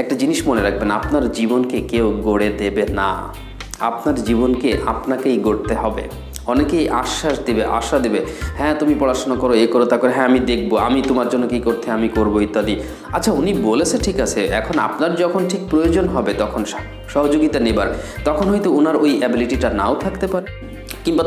একটা জিনিস মনে রাখবেন, আপনার জীবনকে কেউ গড়ে দেবে না, আপনার জীবনকে আপনাকেই গড়তে হবে। অনেকেই আশ্বাস দেবে, আশা দেবে, হ্যাঁ তুমি পড়াশোনা করো, এ করো, তা করে, হ্যাঁ আমি দেখবো, আমি তোমার জন্য কী করতে আমি করবো ইত্যাদি। আচ্ছা উনি বলেছে ঠিক আছে, এখন আপনার যখন ঠিক প্রয়োজন হবে তখন সহযোগিতা নেবার, তখন হয়তো ওনার ওই অ্যাবিলিটিটা নাও থাকতে পারে, কিংবা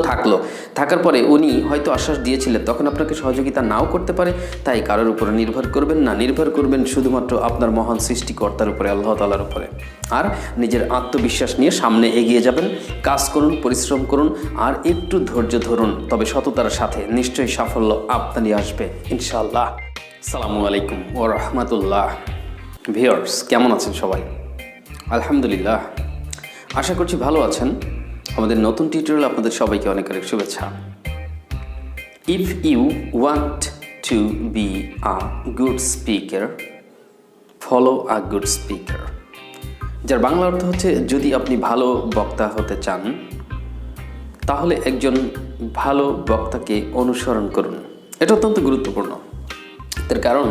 থাকার পরে উনি হয়তো আশ্বাস দিয়েছিলেন, তখন আপনাকে সহযোগিতা নাও করতে পারে। তাই কারোর উপরে নির্ভর করবেন না, নির্ভর করবেন শুধুমাত্র আপনার মহান সৃষ্টিকর্তার উপরে, আল্লাহ তাআলার উপরে। আর নিজের আত্মবিশ্বাস নিয়ে সামনে এগিয়ে যাবেন, কাজ করুন, পরিশ্রম করুন, আর একটু ধৈর্য ধরুন, তবে সততার সাথে নিশ্চয়ই সাফল্য আপনারই আসবে ইনশাআল্লাহ। আসসালামু আলাইকুম ওয়া রাহমাতুল্লাহ। ভিউয়ার্স, কেমন আছেন সবাই? আলহামদুলিল্লাহ, আশা করছি ভালো আছেন। আমাদের নতুন টিউটোরিয়াল আপনাদের সবাইকে অনেক অনেক শুভেচ্ছা। If you want to be a good speaker, follow a good speaker. যার বাংলা অর্থ হচ্ছে, যদি আপনি ভালো বক্তা হতে চান তাহলে একজন ভালো বক্তাকে অনুসরণ করুন। এটা অত্যন্ত গুরুত্বপূর্ণ। তার কারণ,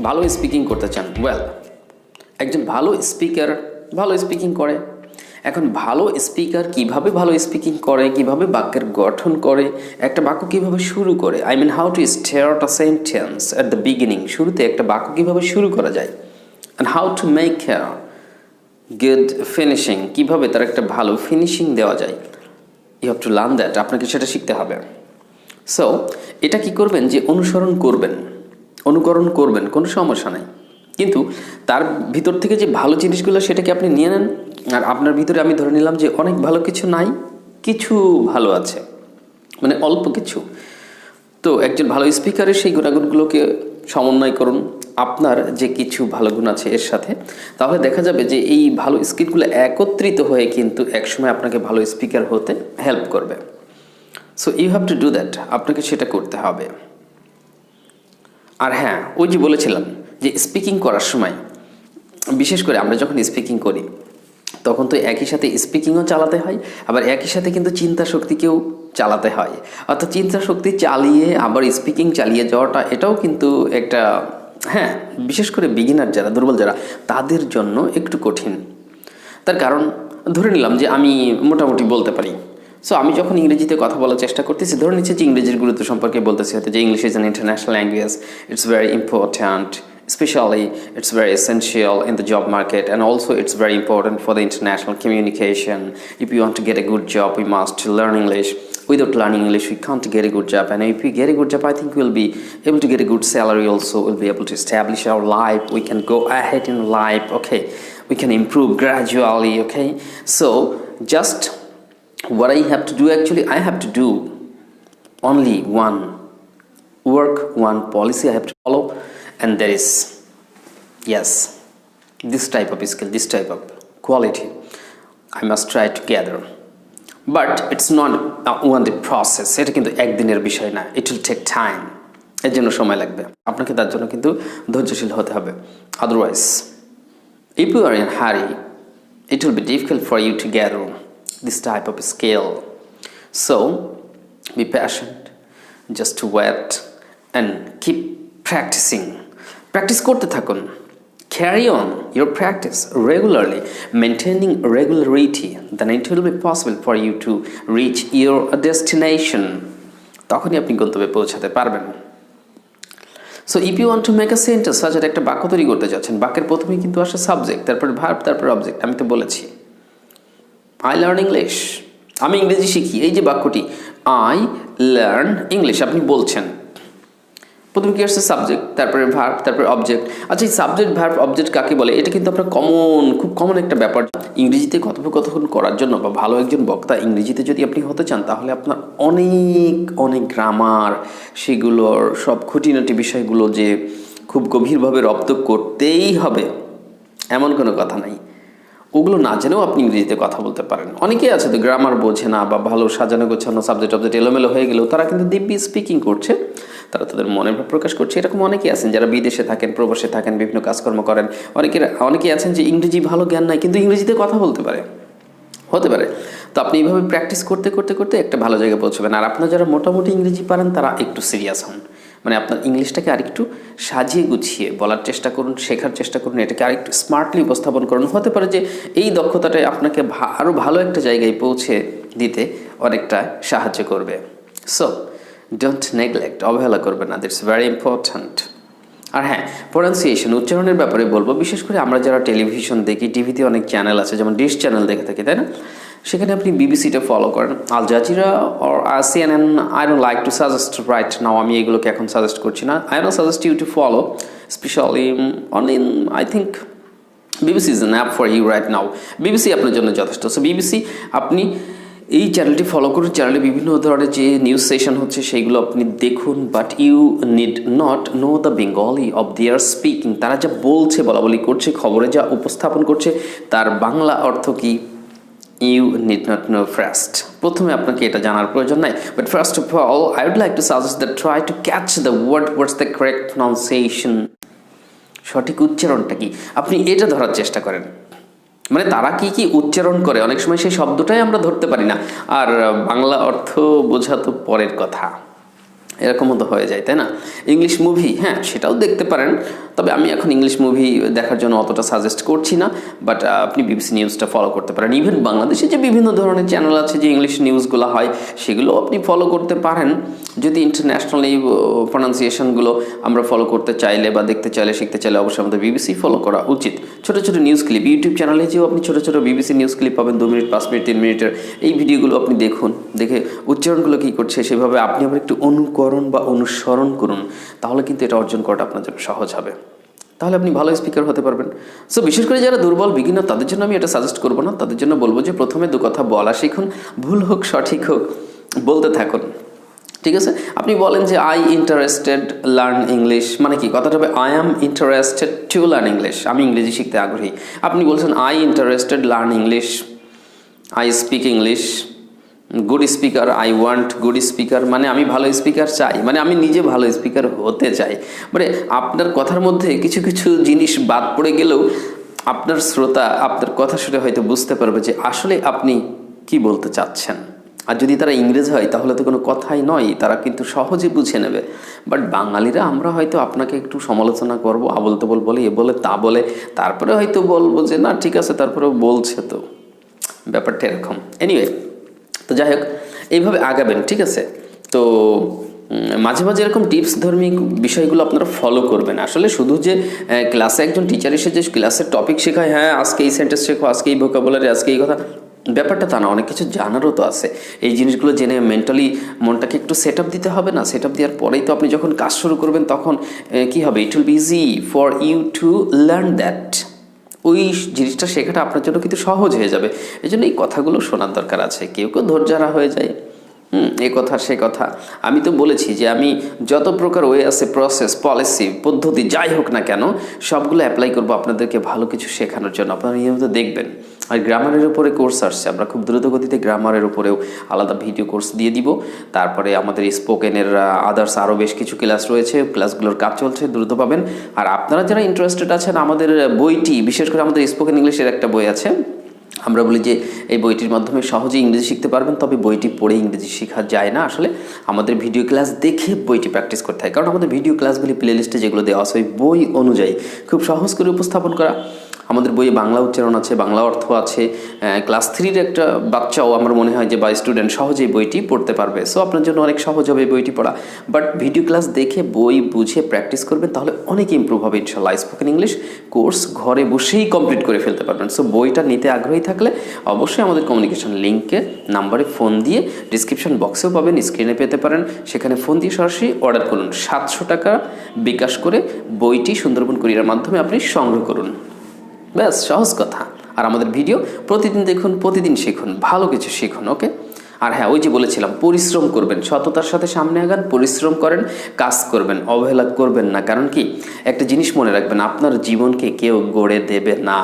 ভালো স্পিকিং করতে চান, একজন ভালো স্পিকার ভালো স্পিকিং করে। এখন ভালো স্পিকার কিভাবে ভালো স্পিকিং করে, কিভাবে বাক্যের গঠন করে, একটা বাক্য কিভাবে শুরু করে, how to start a sentence at the beginning, শুরুতে একটা বাক্য কিভাবে শুরু করা যায়, and how to make good finishing, কিভাবে তার একটা ভালো ফিনিশিং দেওয়া যায়। You have to learn that, আপনাকে সেটা শিখতে হবে। সো এটা কি করবেন, যে অনুকরণ করবেন, কোনো সমস্যা নাই, কিন্তু তার ভিতর থেকে যে ভালো জিনিসগুলো সেটাকে আপনি নিয়ে নেন। আর আপনার ভিতরে আমি ধরে নিলাম যে অনেক ভালো কিছু নাই, কিছু ভালো আছে, মানে অল্প কিছু। তো একজন ভালো স্পিকারের সেই গুণাগুণগুলোকে সমন্বয় করুন আপনার যে কিছু ভালো গুণ আছে এর সাথে, তাহলে দেখা যাবে যে এই ভালো স্কিলগুলো একত্রিত হয়ে কিন্তু একসময় আপনাকে ভালো স্পিকার হতে হেল্প করবে। So you have to do that, আপনাকে সেটা করতে হবে। আর হ্যাঁ, ওই যে বলেছিলাম যে স্পিকিং করার সময়, বিশেষ করে আমরা যখন স্পিকিং করি তখন তো একই সাথে স্পিকিংও চালাতে হয়, আবার একই সাথে কিন্তু চিন্তা শক্তিকেও চালাতে হয়। অর্থাৎ চিন্তা শক্তি চালিয়ে আবার স্পিকিং চালিয়ে যাওয়াটা, এটাও কিন্তু একটা, হ্যাঁ, বিশেষ করে বিগিনার যারা, দুর্বল যারা, তাদের জন্য একটু কঠিন। তার কারণ, ধরে নিলাম যে আমি মোটামুটি বলতে পারি। সো আমি যখন ইংরেজিতে কথা বলার চেষ্টা করতেছি, ধরে নিচ্ছি যে ইংরেজির গুরুত্ব সম্পর্কে বলতেছি, হয়তো যে English is an international language, it's very important, especially it's very essential in the job market, and also it's very important for the international communication. If you want to get a good job, we must learn English. Without learning English, we can't get a good job, and if we get a good job, I think we'll be able to get a good salary also. We'll be able to establish our life, we can go ahead in life, okay, we can improve gradually, okay. So just what I have to do, actually I have to do only one work, one policy I have to follow, and there is, yes, this type of skill, this type of quality I must try to gather. But it's not a one-day process. এটা কিন্তু একদিনের বিষয় না, it will take time. এর জন্য সময় লাগবে, আপনাকে তার জন্য কিন্তু ধৈর্যশীল হতে হবে। Otherwise, if you are in a hurry, it will be difficult for you to gather this type of skill. So be patient, just wait and keep practicing. Practice করতে থাকুন, carry on your practice regularly, maintaining regularity, then it will be possible for you to reach your destination. তখনই আপনি গন্তব্যে পৌঁছাতে পারবেন। So if you want to make a sentence, such as একটা বাক্য তৈরি করতে যাচ্ছেন, বাক্যের প্রথমেই কিন্তু আসে সাবজেক্ট, তারপর ভার্ব, তারপর অবজেক্ট। আমি তো বলেছি I learn English, আমি ইংরেজি শিখি। এই যে বাক্যটি I learn English, আপনি বলছেন, প্রথমে কি আসছে সাবজেক্ট, তারপরে ভার্ব, তারপরে অবজেক্ট। আচ্ছা, এই সাবজেক্ট, ভার্ব, অবজেক্ট কাকে বলে? এটা কিন্তু আপনার খুব কমন একটা ব্যাপার। ইংরেজিতে কথোপকথন করার জন্য বা ভালো একজন বক্তা ইংরেজিতে যদি আপনি হতে চান, তাহলে আপনার অনেক অনেক গ্রামার, সেগুলোর সব খুঁটিনাটি বিষয়গুলো যে খুব গভীরভাবে রপ্ত করতেই হবে এমন কোনো কথা নাই। ওগুলো না জেনেও আপনি ইংরেজিতে কথা বলতে পারেন। অনেকেই আছে তো গ্রামার বোঝে না, বা ভালো সাজানো গোছানো সাবজেক্ট অবজেক্ট এলোমেলো হয়ে গেলেও তারা কিন্তু দিব্যি স্পিকিং করছে, তারা তাদের মনের ভাব প্রকাশ করছে। এরকম অনেকেই আছেন যারা বিদেশে থাকেন, প্রবাসে থাকেন, বিভিন্ন কাজকর্ম করেন। অনেকেই আছেন যে ইংরেজি ভালো জ্ঞান নাই, কিন্তু ইংরেজিতে কথা বলতে পারে, হতে পারে। তো আপনি এইভাবে প্র্যাকটিস করতে করতে করতে একটা ভালো জায়গায় পৌঁছবেন। আর আপনারা যারা মোটামুটি ইংরেজি পারেন, তারা একটু সিরিয়াস হন, মানে আপনার ইংলিশটাকে আরেকটু সাজিয়ে গুছিয়ে বলার চেষ্টা করুন, শেখার চেষ্টা করুন, এটাকে আরেকটু স্মার্টলি উপস্থাপন করুন। হতে পারে যে এই দক্ষতাটাই আপনাকে আরও ভালো একটা জায়গায় পৌঁছে দিতে অনেকটা সাহায্য করবে। সো ডোন্ট নেগলেক্ট, অবহেলা করবে না, দ্যাটস ভেরি ইম্পর্ট্যান্ট। আর হ্যাঁ, প্রোনাউন্সিয়েশন, উচ্চারণের ব্যাপারে বলবো, বিশেষ করে আমরা যারা টেলিভিশন দেখি, টিভিতে অনেক চ্যানেল আছে, যেমন ডিশ চ্যানেল দেখে থাকি, তাই না? সেখানে আপনি বিবিসিটা ফলো করেন, Al Jazeera or CNN, I don't like to suggest right now, আমি এগুলোকে এখন সাজেস্ট করছি না। I don't suggest you to follow specially only in, I think BBC is an app for you right now. BBC আপনার জন্য যথেষ্ট। So BBC আপনি এই চ্যানেলটি ফলো করুন, চ্যানেলে বিভিন্ন ধরনের যে নিউজ সেশন হচ্ছে সেইগুলো আপনি দেখুন, but you need not know the Bengali of their speaking. তারা যা বলছে, বলা বলি করছে, খবরে যা উপস্থাপন করছে, তার বাংলা অর্থ কী, you need not know first. প্রথমে আপনাকে এটা জানার প্রয়োজন নাই, but first of all I would like to suggest that try to catch the what's the correct pronunciation, সঠিক উচ্চারণটা কি, আপনি এটা ধরার চেষ্টা করেন। মানে তারা কি কি উচ্চারণ করে, অনেক সময় সেই শব্দটাই আমরা ধরতে পারি না, আর বাংলা অর্থ বোঝা তো পরের কথা, এরকমও তো হয়ে যায়, তাই না? ইংলিশ মুভি, হ্যাঁ সেটাও দেখতে পারেন, তবে আমি এখন ইংলিশ মুভি দেখার জন্য অতটা সাজেস্ট করছি না, বাট আপনি বিবিসি নিউজটা ফলো করতে পারেন। ইভেন বাংলাদেশে যে বিভিন্ন ধরনের চ্যানেল আছে যে ইংলিশ নিউজগুলো হয়, সেগুলো আপনি ফলো করতে পারেন। যদি ইন্টারন্যাশনালি প্রোনাউন্সিয়েশনগুলো আমরা ফলো করতে চাইলে বা দেখতে চাইলে, শিখতে চাইলে অবশ্যই আমাদের বিবিসি ফলো করা উচিত। ছোটো ছোটো নিউজ ক্লিপ, ইউটিউব চ্যানেলে যেও আপনি ছোটো ছোটো বিবিসি নিউজ ক্লিপ পাবেন, 2 মিনিট, 5 মিনিট, 3 মিনিটের। এই ভিডিওগুলো আপনি দেখুন, দেখে উচ্চারণগুলো কী করছে সেভাবে আপনি আবার একটু অনুকরণ বা অনুসরণ করুন, তাহলে কিন্তু এটা অর্জন করাটা আপনার জন্য সহজ হবে। তাহলে আপনি ভালো স্পিকার হতে পারবেন। সো বিশেষ করে যারা দুর্বল বিগিনার, তাদের জন্য আমি এটা সাজেস্ট করবো না, তাদের জন্য বলবো যে প্রথমে 2 কথা বলা শিখুন, ভুল হোক সঠিক হোক বলতে থাকুন, ঠিক আছে? আপনি বলেন যে আই ইন্টারেস্টেড লার্ন ইংলিশ, মানে কি কথাটা হবে I am interested to learn English, আমি ইংরেজি শিখতে আগ্রহী। আপনি বলছেন I interested learn English, I speak English, good speaker, I want good speaker, মানে আমি ভালো স্পিকার চাই, মানে আমি নিজে ভালো স্পিকার হতে চাই। মানে আপনার কথার মধ্যে কিছু কিছু জিনিস বাদ পড়ে গেলেও আপনার শ্রোতা আপনার কথা শুনে হয়তো বুঝতে পারবে যে আসলে আপনি কি বলতে চাচ্ছেন। আর যদি তারা ইংরেজ হয় তাহলে তো কোনো কথাই নয়, তারা কিন্তু সহজে বুঝে নেবে। বাট বাঙালিরা আমরা হয়তো আপনাকে একটু সমালোচনা করব, আবল তাবল বলে, এ বলে তা বলে, তারপরে হয়তো বলবো যে না ঠিক আছে, তারপরেও বলছে, তো ব্যাপারটা এরকম। এনিওয়ে, তো যাই হোক, এইভাবে আগাবেন, ঠিক আছে? তো মাঝে মাঝে এরকম টিপস ধর্মী বিষয়গুলো আপনারা ফলো করবেন। আসলে শুধু যে ক্লাসে একজন টিচার এসে যে ক্লাসের টপিক শেখায়, হ্যাঁ আজকে এই সেন্টেন্স শেখো, আজকে এই ভোকাবুলারি, আজকে এই কথা, ব্যাপারটা তা না, অনেক কিছু জানারও তো আছে। এই জিনিসগুলো জেনে মেন্টালি মনটাকে একটু সেট আপ দিতে হবে না? সেট আপ দেওয়ার পরেই তো আপনি যখন কাজ শুরু করবেন তখন কি হবে, it will be easy for you to learn that. ওই জিনিসটা শেখাটা আপনার জন্য কিন্তু সহজ হয়ে যাবে। এই জন্য এই কথাগুলো শোনার দরকার আছে। কেউ কেউ ধৈর্যহারা হয়ে যায়, এ কথা সে কথা। আমি তো বলেছি যে আমি যত প্রকার ওয়ে আছে, প্রসেস, পলিসি, পদ্ধতি যাই হোক না কেন, সবগুলো অ্যাপ্লাই করবো আপনাদেরকে ভালো কিছু শেখানোর জন্য। আপনারা নিয়মিত দেখবেন। আর গ্রামারের উপরে কোর্স আসছে, আমরা খুব দ্রুত গতিতে গ্রামারের উপরেও আলাদা ভিডিও কোর্স দিয়ে দিব। তারপরে আমাদের স্পোকেনের আদার্স আরও বেশ কিছু ক্লাস রয়েছে, ক্লাসগুলোর কাজ চলছে, দ্রুত পাবেন। আর আপনারা যারা ইন্টারেস্টেড আছেন, আমাদের বইটি, বিশেষ করে আমাদের স্পোকেন ইংলিশের একটা বই আছে, আমরা বলি যে এই বইটির মাধ্যমে সহজেই ইংরেজি শিখতে পারবেন। তবে বইটি পড়ে ইংরেজি শেখা যায় না, আসলে আমাদের ভিডিও ক্লাস দেখে বইটি প্র্যাকটিস করতে হয়। কারণ আমাদের ভিডিও ক্লাসগুলি প্লেলিস্টে যেগুলো দেওয়া আছে ওই বই অনুযায়ী খুব সহজ করে উপস্থাপন করা। আমাদের বইয়ে বাংলা উচ্চারণ আছে, বাংলা অর্থ আছে। ক্লাস 3-র একটা বাচ্চাও আমার মনে হয় যে বা স্টুডেন্ট সহজেই বইটি পড়তে পারবে। সো আপনার জন্য অনেক সহজ হবে বইটি পড়া। বাট ভিডিও ক্লাস দেখে বই বুঝে প্র্যাকটিস করবেন, তাহলে অনেক ইমপ্রুভ হবে ইনশাল্লাহ। স্পোকেন ইংলিশ কোর্স ঘরে বসেই কমপ্লিট করে ফেলতে পারবেন। সো বইটা নিতে আগ্রহী থাকলে অবশ্যই আমাদের কমিউনিকেশন লিঙ্কে নাম্বারে ফোন দিয়ে, ডিসক্রিপশন বক্সেও পাবেন, স্ক্রিনে পেতে পারেন, সেখানে ফোন দিয়ে সরাসরি অর্ডার করুন। 700 টাকা বিকাশ করে বইটি সুন্দরবন কুরিয়ারের মাধ্যমে আপনি সংগ্রহ করুন। ব্যাস, সহজ কথা। আর আমাদের ভিডিও প্রতিদিন দেখুন, প্রতিদিন শিখুন, ভালো কিছু শিখুন, ওকে? আর হ্যাঁ, ওই যে বলেছিলাম, পরিশ্রম করবেন, সততার সাথে সামনে আগান, পরিশ্রম করেন, কাজ করবেন, অবহেলা করবেন না। কারণ কি, একটা জিনিস মনে রাখবেন, আপনার জীবনকে কেউ গড়ে দেবে না,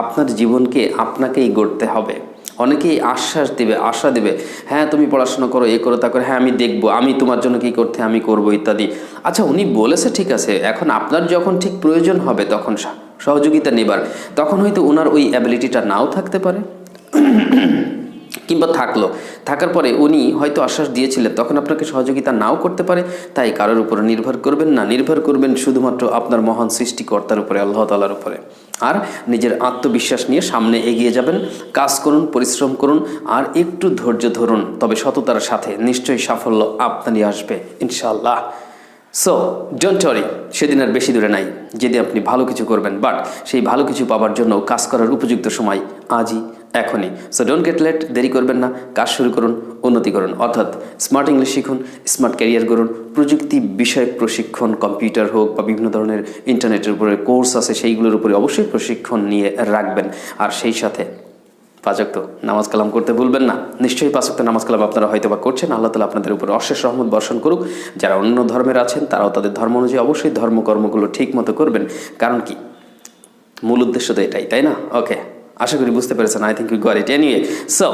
আপনার জীবনকে আপনাকেই গড়তে হবে। অনেকেই আশ্বাস দেবে, আশা দেবে, হ্যাঁ তুমি পড়াশোনা করো, এ করো, তা করে, হ্যাঁ আমি দেখবো, আমি তোমার জন্য কী করতে আমি করবো ইত্যাদি। আচ্ছা, উনি বলেছে ঠিক আছে, এখন আপনার যখন ঠিক প্রয়োজন হবে তখন সহযোগিতা নেবার, তখন হয়তো ওনার ওই অ্যাবিলিটিটা নাও থাকতে পারে। কিংবা থাকার পরে উনি হয়তো আশ্বাস দিয়েছিলেন, তখন আপনাকে সহযোগিতা নাও করতে পারে। তাই কারোর উপরে নির্ভর করবেন না, নির্ভর করবেন শুধুমাত্র আপনার মহান সৃষ্টিকর্তার উপরে, আল্লাহ তাআলার উপরে। আর নিজের আত্মবিশ্বাস নিয়ে সামনে এগিয়ে যাবেন, কাজ করুন, পরিশ্রম করুন, আর একটু ধৈর্য ধরুন। তবে সততার সাথে নিশ্চয়ই সাফল্য আপনারই আসবে ইনশাআল্লাহ। সো ডোন্ট ওয়ারি, সেদিন আর বেশি দূরে নাই যেদিন আপনি ভালো কিছু করবেন, বাট সেই ভালো কিছু পাওয়ার জন্য কাজ করার উপযুক্ত সময় আজই, এখনই। সো ডোন্ট গেট লেট, দেরি করবেন না, কাজ শুরু করুন, উন্নতি করুন। অর্থাৎ স্মার্ট ইংলিশ শিখুন, স্মার্ট ক্যারিয়ার করুন, প্রযুক্তি বিষয়ক প্রশিক্ষণ, কম্পিউটার হোক বা বিভিন্ন ধরনের ইন্টারনেটের উপরে কোর্স আছে, সেইগুলোর উপরে অবশ্যই প্রশিক্ষণ নিয়ে রাখবেন। আর সেই সাথে 5 ওয়াক্ত নামাজ কালাম করতে ভুলবেন না। নিশ্চয়ই 5 ওয়াক্ত নামাজ কালাম আপনারা হয়তো বা করছেন। আল্লাহ তাআলা আপনাদের উপর অশেষ রহমত বর্ষণ করুক। যারা অন্য ধর্মের আছেন তারাও তাদের ধর্ম অনুযায়ী অবশ্যই ধর্মকর্মগুলো ঠিক মতো করবেন। কারণ কি, মূল উদ্দেশ্য তো এটাই, তাই না? ওকে, আশা করি বুঝতে পেরেছেন। I think you got it anyway. So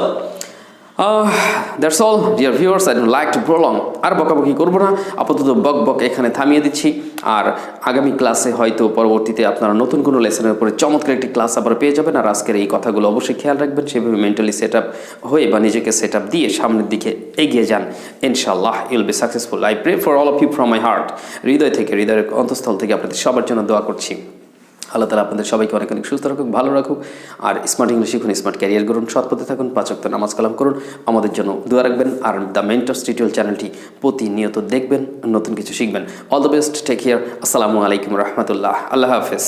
that's all dear viewers, I don't like to prolong. আর বকাবকি করবো না, আপাতত বক এখানে থামিয়ে দিচ্ছি। আর আগামী ক্লাসে হয়তো পরবর্তীতে আপনারা নতুন কোনো লেসনের উপরে চমৎকার একটি ক্লাস আবার পেয়ে যাবেন। আর আজকের এই কথাগুলো অবশ্যই খেয়াল রাখবেন, সেভাবে মেন্টালি সেট আপ হয়ে বা নিজেকে সেট আপ দিয়ে সামনের দিকে এগিয়ে যান। ইনশাআল্লাহ you'll be successful. I pray for all of you from my heart. হৃদয় থেকে, হৃদয়ের অন্তঃস্থল থেকে আপনাদের সবার জন্য দোয়া করছি। আল্লাহ তাআলা আপনাদের সবাইকে অনেক অনেক সুস্থ রাখুক, ভালো রাখুক। আর স্মার্ট ইংলিশ শিখুন, স্মার্ট ক্যারিয়ার করুন, সৎ পথে থাকুন, 5 ওয়াক্ত নামাজ কালাম করুন, আমাদের জন্য দোয়া রাখবেন। আর দ্য মেন্টরস টিউটোরিয়াল চ্যানেলটি প্রতিনিয়ত দেখবেন, নতুন কিছু শিখবেন। All the best, take care. আসসালামু আলাইকুম রহমতুল্লাহ। আল্লাহ হাফেজ।